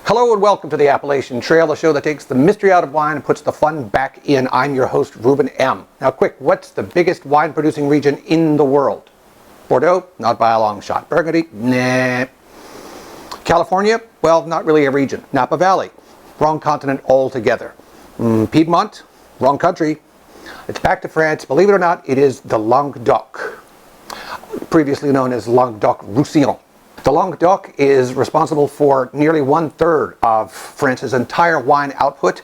Hello and welcome to the Appellation Trail, the show that takes the mystery out of wine and puts the fun back in. I'm your host, Ruben M. Now quick, what's the biggest wine producing region in the world? Bordeaux? Not by a long shot. Burgundy? Nah. California? Well, not really a region. Napa Valley? Wrong continent altogether. Piedmont? Wrong country. It's back to France. Believe it or not, it is the Languedoc, previously known as Languedoc-Roussillon. The Languedoc is responsible for nearly 1/3 of France's entire wine output,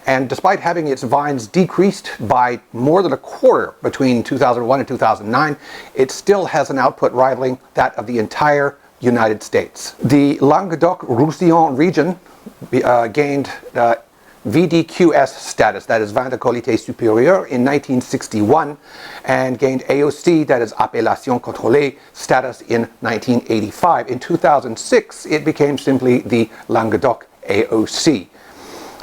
and despite having its vines decreased by more than a quarter between 2001 and 2009, it still has an output rivaling that of the entire United States. The Languedoc-Roussillon region gained VDQS status, that is Vin de Qualité Supérieure, in 1961, and gained AOC, that is Appellation Trail, status in 1985. In 2006, it became simply the Languedoc AOC.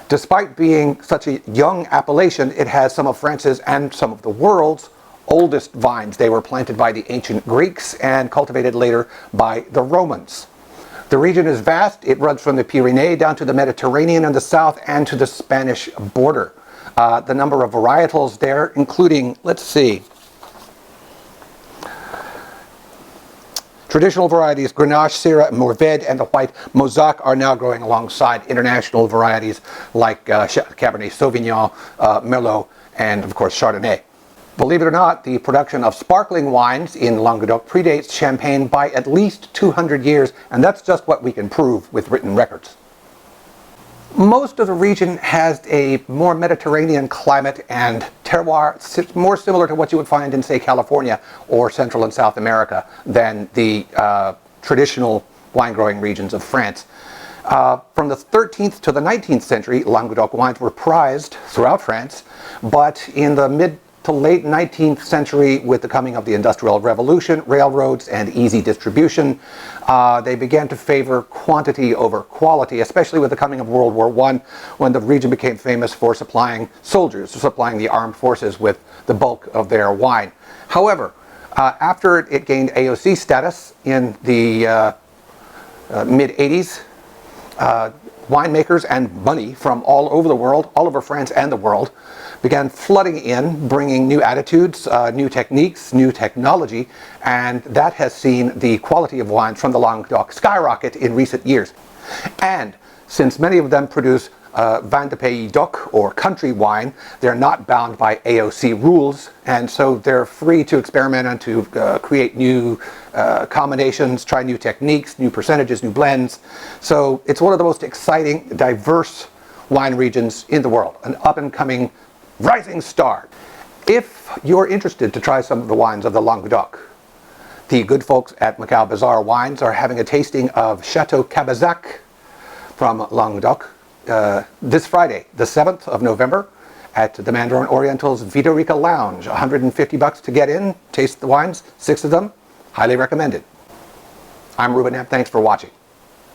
Despite being such a young appellation, it has some of France's and some of the world's oldest vines. They were planted by the ancient Greeks and cultivated later by the Romans. The region is vast. It runs from the Pyrenees down to the Mediterranean in the south and to the Spanish border. The number of varietals there, including, let's see, traditional varieties, Grenache, Syrah, Mourvèdre, and the white Mosaic are now growing alongside international varieties like Cabernet Sauvignon, Merlot, and of course Chardonnay. Believe it or not, the production of sparkling wines in Languedoc predates Champagne by at least 200 years, and that's just what we can prove with written records. Most of the region has a more Mediterranean climate and terroir more similar to what you would find in, say, California or Central and South America than the traditional wine-growing regions of France. From the 13th to the 19th century, Languedoc wines were prized throughout France, but in the mid to late 19th century, with the coming of the Industrial Revolution, railroads, and easy distribution, they began to favor quantity over quality, especially with the coming of World War I, when the region became famous for supplying soldiers, supplying the armed forces with the bulk of their wine. However, after it gained AOC status in the mid-80s, winemakers and money from all over the world, all over France and the world, began flooding in, bringing new attitudes, new techniques, new technology, and that has seen the quality of wines from the Languedoc skyrocket in recent years. And since many of them produce Vin de Pays d'Oc, or country wine, they're not bound by AOC rules, and so they're free to experiment and to create new combinations, try new techniques, new percentages, new blends. So it's one of the most exciting, diverse wine regions in the world, an up-and-coming rising star. If you're interested to try some of the wines of the Languedoc, the good folks at Macau Bazaar Wines are having a tasting of Chateau Cabazac from Languedoc this Friday, the 7th of November, at the Mandarin Oriental's Vita Rica Lounge. $150 to get in, taste the wines, 6 of them, highly recommended. I'm Ruben M. Thanks for watching.